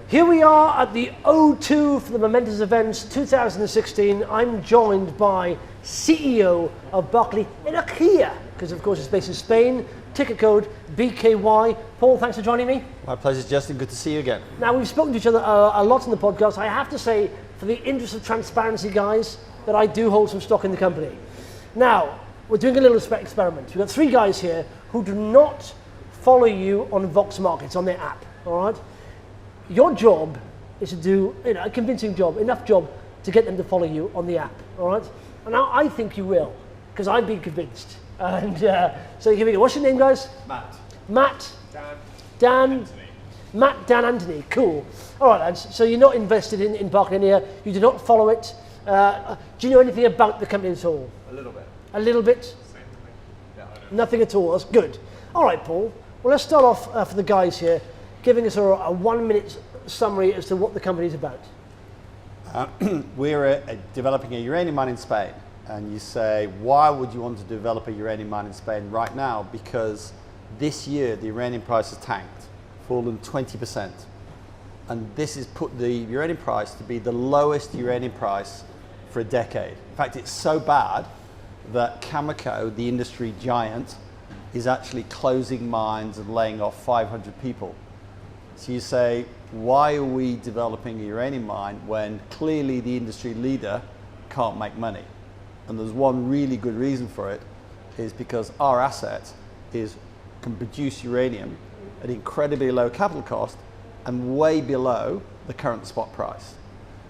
Here we are at the O2 for the Momentous Events 2016. I'm joined by CEO of Berkeley Energia, because of course it's based in Spain. Ticket code BKY. Paul, thanks for joining me. My pleasure, Justin. Good to see you again. Now, we've spoken to each other a lot in the podcast. I have to say, for the interest of transparency, guys, that I do hold some stock in the company. Now, we're doing a little experiment. We've got 3 guys here who do not follow you on Vox Markets, on their app, all right? Your job is to do a convincing job, enough job to get them to follow you on the app, all right? And now I think you will, because I've been convinced. And so here we go. What's your name, guys? Matt. Matt. Dan. Anthony. Matt, Dan, Anthony. Cool. All right, lads. So you're not invested in Berkeley Energia. You do not follow it. Do you know anything about the company at all? A little bit. A little bit? Same thing. Yeah, I don't. Nothing at all. That's good. All right, Paul. Well, let's start off for the guys here, giving us a 1-minute summary as to what the company's about. We're developing a uranium mine in Spain. And you say, why would you want to develop a uranium mine in Spain right now? Because this year the uranium price has tanked, fallen 20%. And this has put the uranium price to be the lowest uranium price for a decade. In fact, it's so bad that Cameco, the industry giant, is actually closing mines and laying off 500 people. So you say, why are we developing a uranium mine when clearly the industry leader can't make money? And there's one really good reason for it, is because our asset can produce uranium at incredibly low capital cost and way below the current spot price.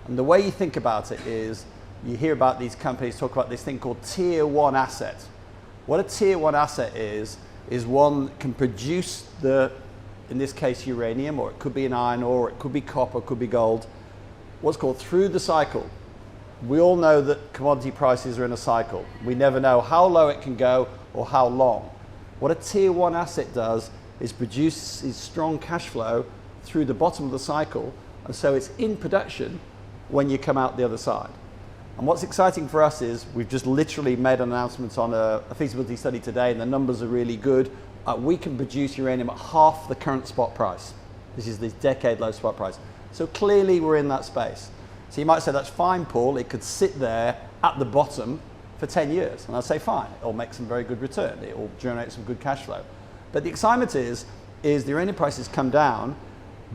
And the way you think about it is, you hear about these companies talk about this thing called tier 1 asset. What a tier 1 asset is one that can produce in this case uranium, or it could be an iron ore, or it could be copper, it could be gold, what's called through the cycle. We all know that commodity prices are in a cycle. We never know how low it can go or how long. What a tier 1 asset does is produces strong cash flow through the bottom of the cycle, and so it's in production when you come out the other side. And what's exciting for us is we've just literally made an announcement on a feasibility study today, and the numbers are really good. We can produce uranium at half the current spot price. This is the decade low spot price. So clearly we're in that space. So you might say, that's fine, Paul, it could sit there at the bottom for 10 years. And I'd say, fine, it'll make some very good return. It'll generate some good cash flow. But the excitement is the uranium prices come down,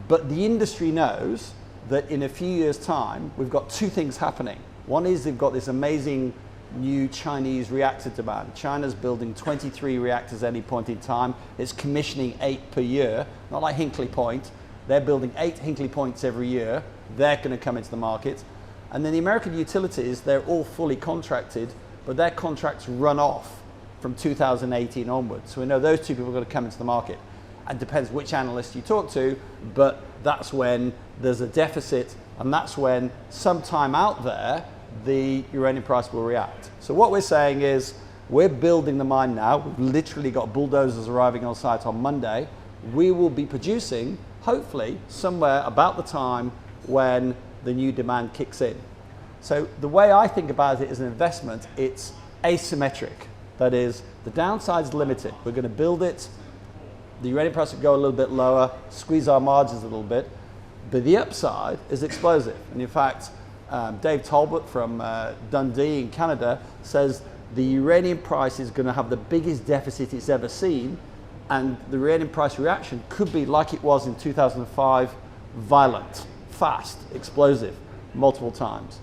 but the industry knows that in a few years' time, we've got 2 things happening. One is they've got this amazing new Chinese reactor demand. China's building 23 reactors at any point in time. It's commissioning 8 per year, not like Hinkley Point. They're building 8 Hinkley Points every year. They're going to come into the market. And then the American utilities, they're all fully contracted, but their contracts run off from 2018 onwards. So we know those 2 people are going to come into the market. And it depends which analyst you talk to, but that's when there's a deficit, and that's when sometime out there, the uranium price will react. So what we're saying is, we're building the mine now. We've literally got bulldozers arriving on site on Monday. We will be producing, hopefully, somewhere about the time when the new demand kicks in. So the way I think about it as an investment, it's asymmetric. That is, the downside's limited. We're going to build it. The uranium price will go a little bit lower, squeeze our margins a little bit, but the upside is explosive. And in fact, Dave Talbot from Dundee in Canada says the uranium price is going to have the biggest deficit it's ever seen, and the uranium price reaction could be like it was in 2005, violent, fast, explosive, multiple times.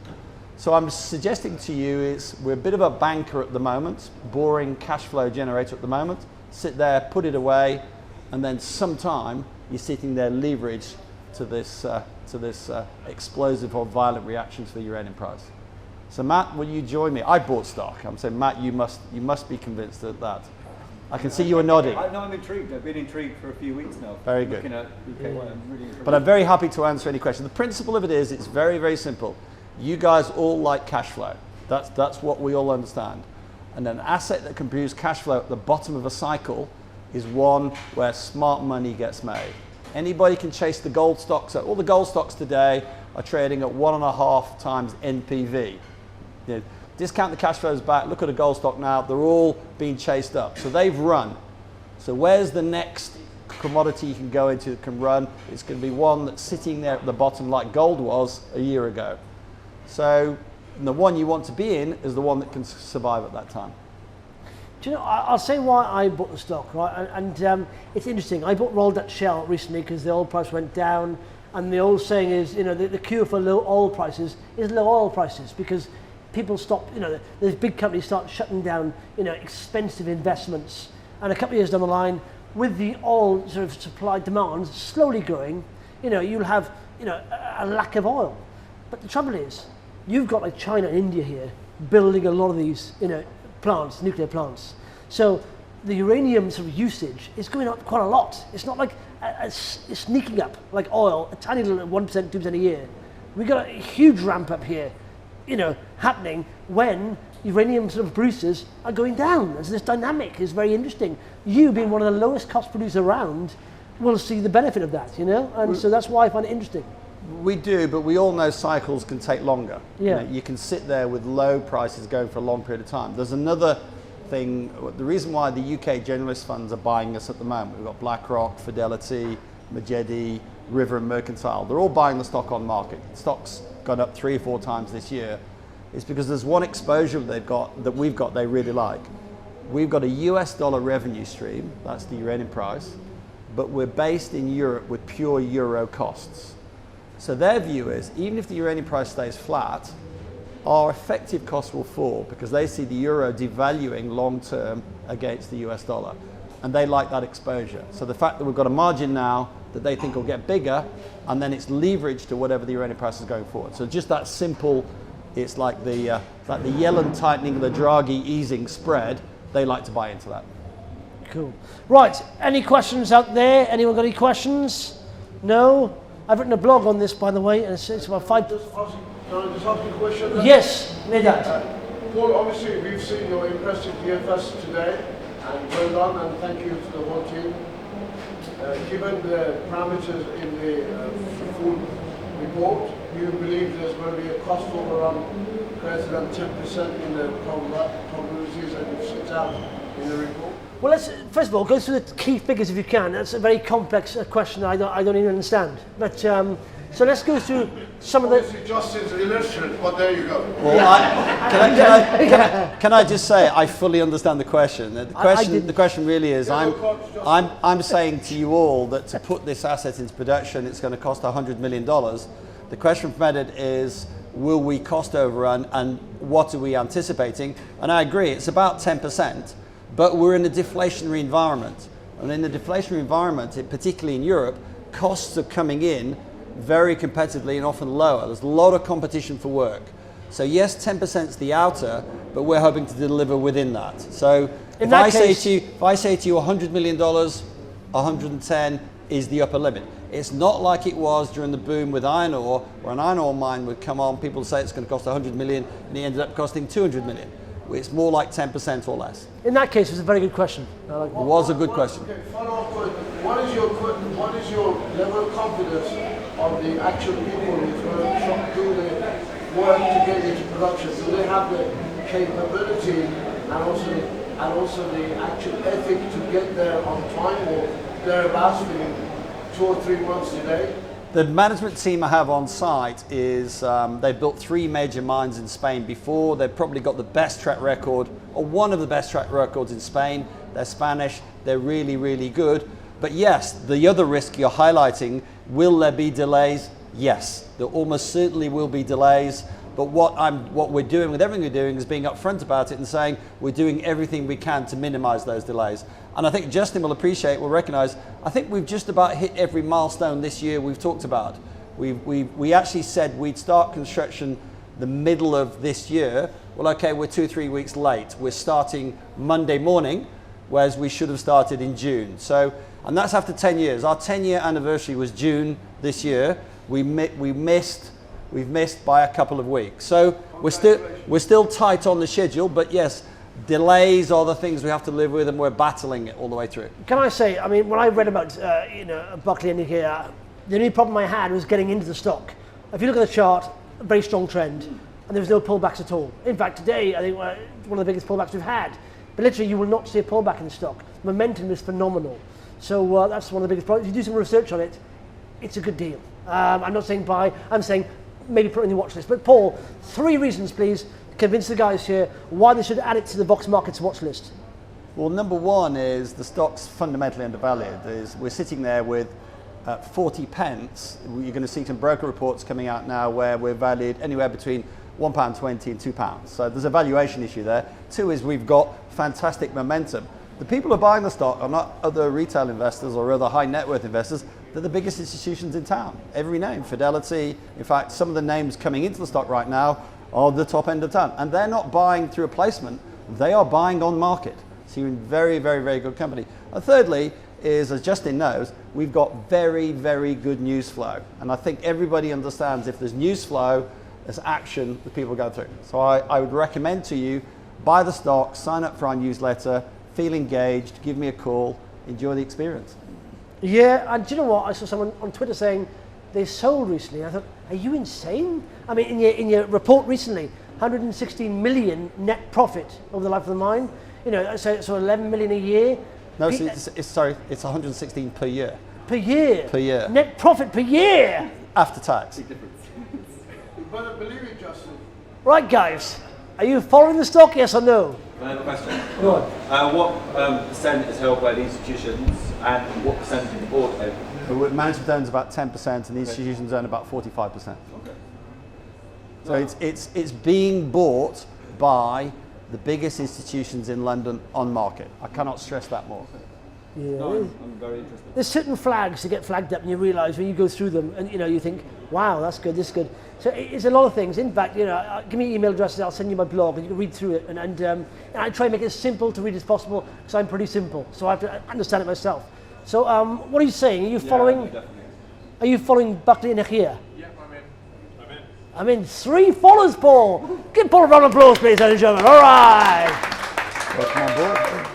So I'm suggesting to you is we're a bit of a banker at the moment, boring cash flow generator at the moment. Sit there, put it away, and then sometime you're sitting there leveraged to this explosive or violent reactions for the uranium price. So Matt, will you join me? I bought stock. I'm saying, Matt, you must be convinced of that. I can see you are nodding. I'm intrigued. I've been intrigued for a few weeks now. Very good. Looking at BKY, I'm really intrigued. But I'm very happy to answer any question. The principle of it is, it's very, very simple. You guys all like cash flow. That's what we all understand. And an asset that can produce cash flow at the bottom of a cycle is one where smart money gets made. Anybody can chase the gold stocks. All the gold stocks today are trading at 1.5 times NPV. You know, discount the cash flows back, look at a gold stock now, they're all being chased up. So they've run. So where's the next commodity you can go into that can run. It's going to be one that's sitting there at the bottom like gold was a year ago. So the one you want to be in is the one that can survive at that time. Do you know, I'll say why I bought the stock, right? And it's interesting. I bought Royal Dutch Shell recently because the oil price went down, and the old saying is, you know, the cure for low oil prices is low oil prices, because people stop, you know, those big companies start shutting down, you know, expensive investments, and a couple of years down the line, with the oil sort of supply demand slowly growing, you know, you'll have, you know, a lack of oil. But the trouble is, you've got like China and India here building a lot of these, you know, plants, nuclear plants. So the uranium sort of usage is going up quite a lot. It's not like it's sneaking up like oil, a tiny little 1%, 2% a year. We've got a huge ramp up here, you know, happening when uranium sort of producers are going down. And so this dynamic is very interesting. You being one of the lowest cost producers around will see the benefit of that, you know? And so that's why I find it interesting. We do, but we all know cycles can take longer. Yeah. You know, you can sit there with low prices going for a long period of time. There's another thing, the reason why the UK generalist funds are buying us at the moment, we've got BlackRock, Fidelity, Majedi, River and Mercantile, they're all buying the stock on market. The stock's gone up 3 or 4 times this year. It's because there's one exposure they've got that we've got they really like. We've got a US dollar revenue stream, that's the uranium price, but we're based in Europe with pure euro costs. So their view is, even if the uranium price stays flat, our effective costs will fall because they see the euro devaluing long term against the US dollar. And they like that exposure. So the fact that we've got a margin now that they think will get bigger, and then it's leveraged to whatever the uranium price is going forward. So just that simple, it's like the Yellen tightening and the Draghi easing spread, they like to buy into that. Cool. Right, any questions out there? Anyone got any questions? No? I've written a blog on this, by the way, and it's about 5... Can I just ask you a question? Yes, Medad. Paul, obviously we've seen your impressive DFS today, and well done, and thank you to the whole team. Given the parameters in the full report, do you believe there's going to be a cost overrun greater than 10% in the probabilities that you've set out in the report? Well, let's first of all go through the key figures if you can. That's a very complex question I don't even understand. But so let's go through some of the. Obviously, Justin's illiterate, but there you go. Well, can I just say I fully understand the question. The question really is, I'm saying to you all that to put this asset into production, it's going to cost $100 million. The question from Edit is, will we cost overrun, and what are we anticipating? And I agree, it's about 10%. But we're in a deflationary environment. And in the deflationary environment, particularly in Europe, costs are coming in very competitively and often lower. There's a lot of competition for work. So yes, 10% is the outer, but we're hoping to deliver within that. So if I say to you $100 million, 110 is the upper limit. It's not like it was during the boom with iron ore, where an iron ore mine would come on, people would say it's going to cost 100 million, and it ended up costing 200 million. It's more like 10% or less. In that case, it was a very good question. It was a good question. Okay, follow-up question. What is your level of confidence of the actual people who's going to do the work to get into production? Do they have the capability and also the actual ethic to get there on time, or thereabouts within 2 or 3 months today? The management team I have on site is, they've built 3 major mines in Spain before. They've probably got the best track record, or one of the best track records in Spain. They're Spanish, they're really, really good. But yes, the other risk you're highlighting, will there be delays? Yes, there almost certainly will be delays. But what we're doing with everything we're doing is being upfront about it and saying we're doing everything we can to minimize those delays. And I think Justin will appreciate, will recognize, I think we've just about hit every milestone this year we've talked about. We actually said we'd start construction the middle of this year. Well, okay, we're 2-3 weeks late. We're starting Monday morning, whereas we should have started in June. So, and that's after 10 years. Our 10-year anniversary was June this year. We've missed by a couple of weeks. So we're still tight on the schedule, but yes, delays are the things we have to live with, and we're battling it all the way through. Can I say, I mean, when I read about Berkeley Energia, the only problem I had was getting into the stock. If you look at the chart, a very strong trend, and there was no pullbacks at all. In fact, today, I think one of the biggest pullbacks we've had. But literally, you will not see a pullback in the stock. Momentum is phenomenal. So that's one of the biggest problems. If you do some research on it, it's a good deal. I'm not saying buy, I'm saying maybe put it in the watch list. But Paul, 3 reasons, please, to convince the guys here why they should add it to the Vox Markets watch list. Well, number one is the stock's fundamentally undervalued. We're sitting there with 40 pence. You're going to see some broker reports coming out now where we're valued anywhere between £1.20 and £2. So there's a valuation issue there. 2 is we've got fantastic momentum. The people who are buying the stock are not other retail investors or other high net worth investors. They're the biggest institutions in town. Every name, Fidelity. In fact, some of the names coming into the stock right now are the top end of town. And they're not buying through a placement. They are buying on market. So you're in very, very, very good company. And thirdly is, as Justin knows, we've got very, very good news flow. And I think everybody understands if there's news flow, there's action that people go through. So I would recommend to you, buy the stock, sign up for our newsletter, feel engaged, give me a call, enjoy the experience. Yeah, and do you know what? I saw someone on Twitter saying they sold recently. I thought, are you insane? I mean, in your report recently, 116 million net profit over the life of the mine. You know, so 11 million a year. No, it's 116 per year. Per year? Per year. Net profit per year? After tax. You better believe it, Justin. Right, guys. Are you following the stock, yes or no? I have a question. Go on. What percent is held by the institutions and what percent of the board over? The management owns about 10% and the institutions own about 45%. Okay. So it's being bought by the biggest institutions in London on market. I cannot stress that more. Yeah. No, I'm very interested. There's certain flags that get flagged up and you realise when you go through them and you think, wow, that's good, this is good. So it's a lot of things. In fact, give me email addresses, I'll send you my blog and you can read through it. And I try and make it as simple to read as possible because I'm pretty simple. So I have to understand it myself. So what are you saying? Are you following? Definitely. Are you following Berkeley Energia? Yeah, I'm in 3 followers, Paul. Give Paul a round of applause, please, ladies and gentlemen. All right. Welcome on board.